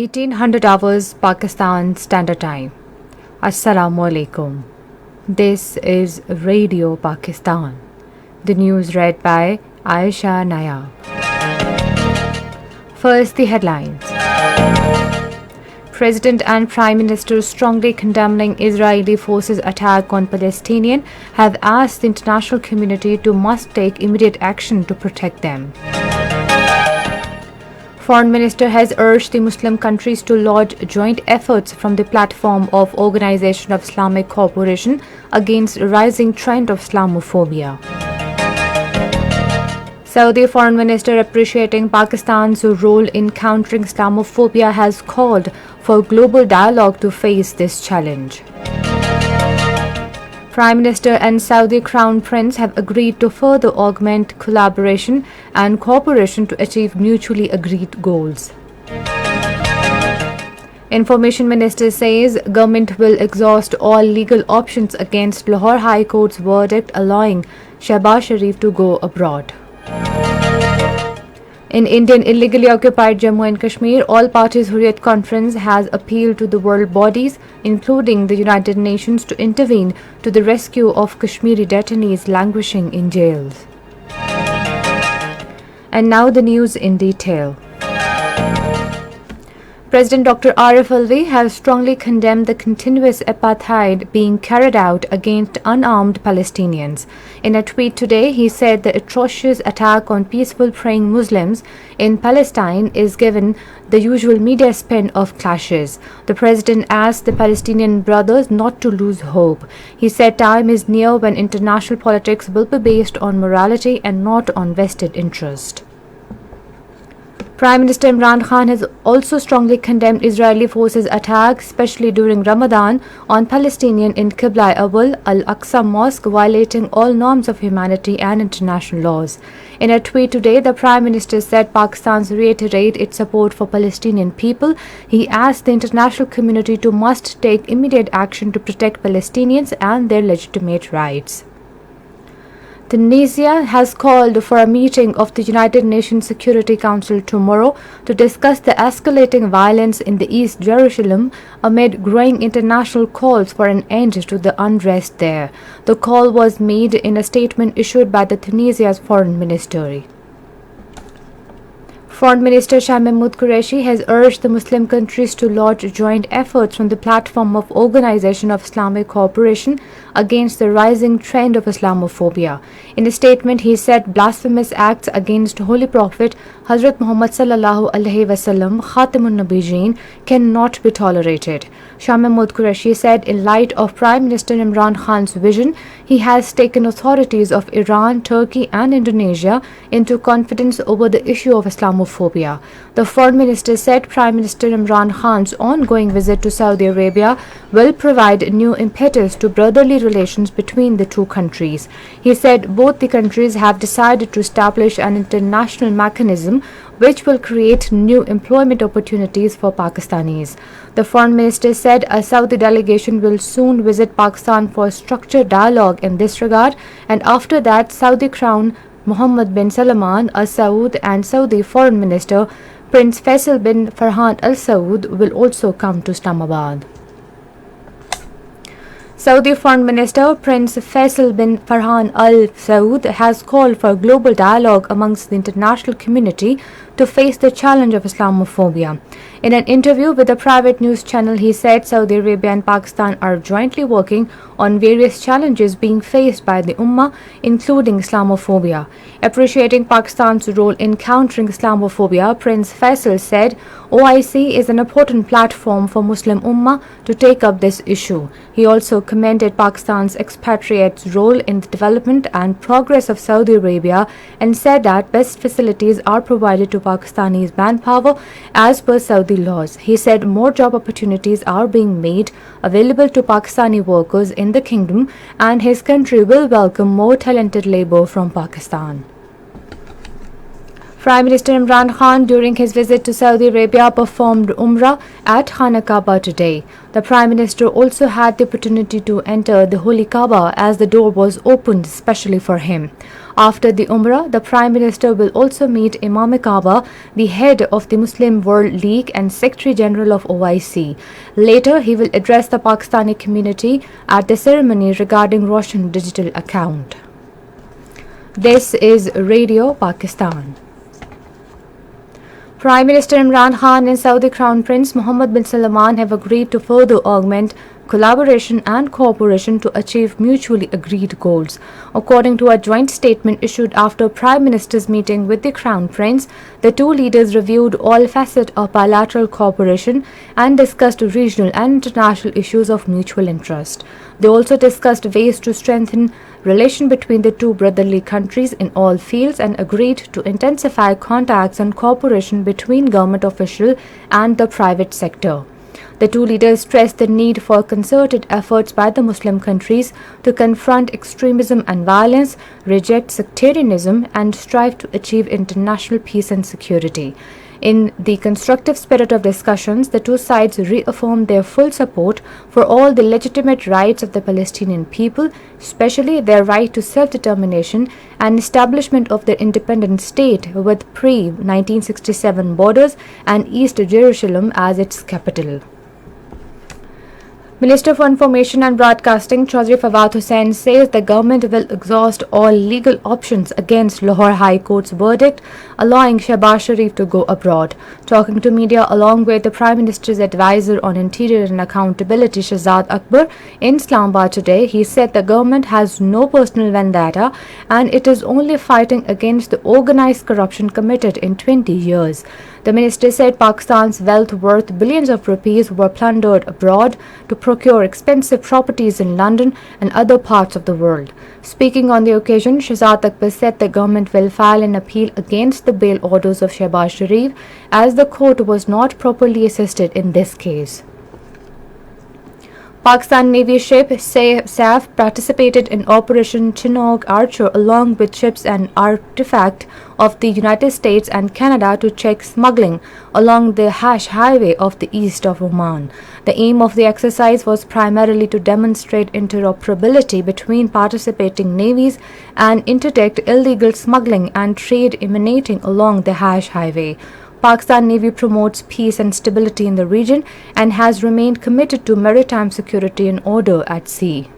1800 hours Pakistan Standard Time. Assalamu alaikum. This is Radio Pakistan. The news read by Aisha Naya. First, the headlines. President and Prime Minister strongly condemning Israeli forces' attack on Palestinians have asked the international community to must take immediate action to protect them. Foreign Minister has urged the Muslim countries to launch joint efforts from the platform of Organization of Islamic Cooperation against a rising trend of Islamophobia. Saudi Foreign Minister, appreciating Pakistan's role in countering Islamophobia, has called for global dialogue to face this challenge. Prime Minister and Saudi Crown Prince have agreed to further augment collaboration and cooperation to achieve mutually agreed goals. Information Minister says government will exhaust all legal options against Lahore High Court's verdict allowing Shehbaz Sharif to go abroad. In Indian illegally occupied Jammu and Kashmir, All Parties Hurriyat Conference has appealed to the world bodies, including the United Nations, to intervene to the rescue of Kashmiri detainees languishing in jails. And now the news in detail. President Dr. Arif Alvi has strongly condemned the continuous apartheid being carried out against unarmed Palestinians. In a tweet today, he said the atrocious attack on peaceful praying Muslims in Palestine is given the usual media spin of clashes. The president asked the Palestinian brothers not to lose hope. He said time is near when international politics will be based on morality and not on vested interest. Prime Minister Imran Khan has also strongly condemned Israeli forces' attack, especially during Ramadan, on Palestinians in Qibla Awal Al-Aqsa Mosque, violating all norms of humanity and international laws. In a tweet today, the Prime Minister said Pakistan reiterate its support for Palestinian people. He asked the international community to must take immediate action to protect Palestinians and their legitimate rights. Tunisia has called for a meeting of the United Nations Security Council tomorrow to discuss the escalating violence in the East Jerusalem amid growing international calls for an end to the unrest there. The call was made in a statement issued by the Tunisia's Foreign Ministry. Foreign Minister Shah Mahmood Qureshi has urged the Muslim countries to launch joint efforts from the platform of Organization of Islamic Cooperation against the rising trend of Islamophobia. In a statement, he said blasphemous acts against Holy Prophet Hazrat Muhammad sallallahu alaihi wasallam, Khatamun Nabiyyin, cannot be tolerated. Shah Mahmood Qureshi said in light of Prime Minister Imran Khan's vision, he has taken authorities of Iran, Turkey and Indonesia into confidence over the issue of Islamophobia. The Foreign Minister said Prime Minister Imran Khan's ongoing visit to Saudi Arabia will provide new impetus to brotherly relations between the two countries. He said both the countries have decided to establish an international mechanism which will create new employment opportunities for Pakistanis. The Foreign Minister said a Saudi delegation will soon visit Pakistan for structured dialogue in this regard, and after that, Saudi Crown Mohammed bin Salman Al Saud and Saudi Foreign Minister Prince Faisal bin Farhan Al Saud will also come to Islamabad. Saudi Foreign Minister Prince Faisal bin Farhan Al Saud has called for global dialogue amongst the international community to face the challenge of Islamophobia. In an interview with a private news channel, he said Saudi Arabia and Pakistan are jointly working on various challenges being faced by the Ummah, including Islamophobia. Appreciating Pakistan's role in countering Islamophobia, Prince Faisal said OIC is an important platform for Muslim Ummah to take up this issue. He also commended Pakistan's expatriates' role in the development and progress of Saudi Arabia and said that best facilities are provided to Pakistani's manpower as per Saudi laws. He said more job opportunities are being made available to Pakistani workers in the kingdom and his country will welcome more talented labor from Pakistan. Prime Minister Imran Khan, during his visit to Saudi Arabia, performed Umrah at Khana Kaaba today. The Prime Minister also had the opportunity to enter the Holy Kaaba as the door was opened specially for him. After the Umrah, the Prime Minister will also meet Imam Kaaba, the head of the Muslim World League and Secretary General of OIC. Later, he will address the Pakistani community at the ceremony regarding Roshan digital account. This is Radio Pakistan. Prime Minister Imran Khan and Saudi Crown Prince Mohammed bin Salman have agreed to further augment collaboration and cooperation to achieve mutually agreed goals. According to a joint statement issued after Prime Minister's meeting with the Crown Prince, the two leaders reviewed all facets of bilateral cooperation and discussed regional and international issues of mutual interest. They also discussed ways to strengthen relation between the two brotherly countries in all fields and agreed to intensify contacts and cooperation between government officials and the private sector. The two leaders stressed the need for concerted efforts by the Muslim countries to confront extremism and violence, reject sectarianism, and strive to achieve international peace and security. In the constructive spirit of discussions, the two sides reaffirmed their full support for all the legitimate rights of the Palestinian people, especially their right to self-determination and establishment of their independent state with pre-1967 borders and East Jerusalem as its capital. Minister for Information and Broadcasting Chaudhry Fawad Hussain says the government will exhaust all legal options against Lahore High Court's verdict allowing Shehbaz Sharif to go abroad. Talking to media along with the Prime Minister's advisor on Interior and Accountability Shahzad Akbar in Islamabad today, he said the government has no personal vendetta and it is only fighting against the organized corruption committed in 20 years. The minister said Pakistan's wealth worth billions of rupees were plundered abroad to procure expensive properties in London and other parts of the world. Speaking on the occasion, Shahzad Akbar said the government will file an appeal against the bail orders of Shehbaz Sharif as the court was not properly assisted in this case. Pakistan Navy ship SAF participated in Operation Chinook Archer along with ships and artifact of the United States and Canada to check smuggling along the Hash Highway of the east of Oman. The aim of the exercise was primarily to demonstrate interoperability between participating navies and interdict illegal smuggling and trade emanating along the Hash Highway. Pakistan Navy promotes peace and stability in the region and has remained committed to maritime security and order at sea.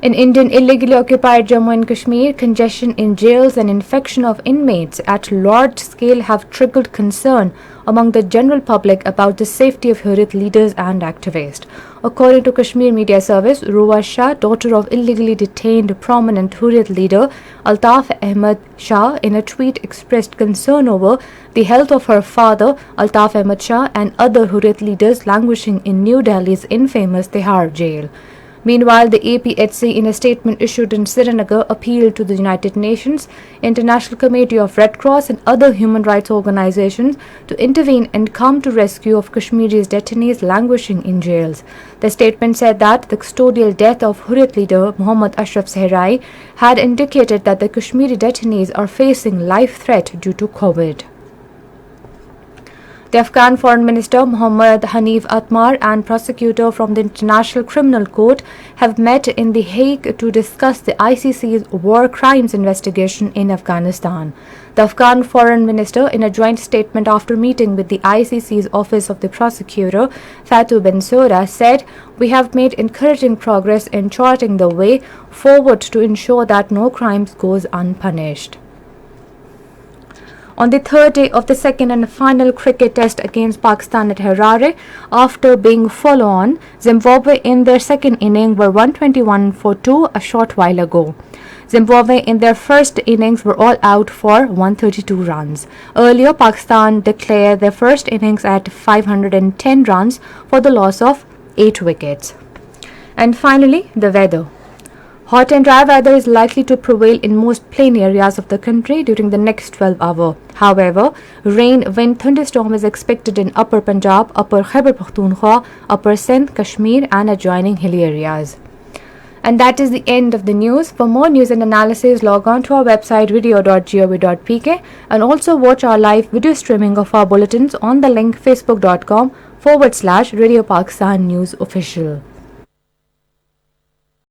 In Indian illegally occupied Jammu and Kashmir, congestion in jails and infection of inmates at large scale have triggered concern among the general public about the safety of Hurriyat leaders and activists. According to Kashmir Media Service, Ruwa Shah, daughter of illegally detained prominent Hurriyat leader Altaf Ahmad Shah, in a tweet expressed concern over the health of her father Altaf Ahmad Shah and other Hurriyat leaders languishing in New Delhi's infamous Tihar jail. Meanwhile, the APHC, in a statement issued in Srinagar, appealed to the United Nations, International Committee of Red Cross and other human rights organizations to intervene and come to rescue of Kashmiri's detainees languishing in jails. The statement said that the custodial death of Hurriyat leader Muhammad Ashraf Sehrai had indicated that the Kashmiri detainees are facing life threat due to COVID. The Afghan Foreign Minister Mohammad Hanif Atmar and prosecutor from the International Criminal Court have met in The Hague to discuss the ICC's war crimes investigation in Afghanistan. The Afghan Foreign Minister, in a joint statement after meeting with the ICC's Office of the Prosecutor, Fatou Bensouda, said, "We have made encouraging progress in charting the way forward to ensure that no crimes goes unpunished." On the third day of the second and final cricket test against Pakistan at Harare, after being follow-on, Zimbabwe in their second inning were 121 for 2 a short while ago. Zimbabwe in their first innings were all out for 132 runs. Earlier, Pakistan declared their first innings at 510 runs for the loss of 8 wickets. And finally, the weather. Hot and dry weather is likely to prevail in most plain areas of the country during the next 12 hours. However, rain, wind, thunderstorm is expected in Upper Punjab, Upper Khyber Pakhtunkhwa, Upper Sindh, Kashmir and adjoining hilly areas. And that is the end of the news. For more news and analysis, log on to our website video.gov.pk and also watch our live video streaming of our bulletins on the link facebook.com/Radio Pakistan News Official.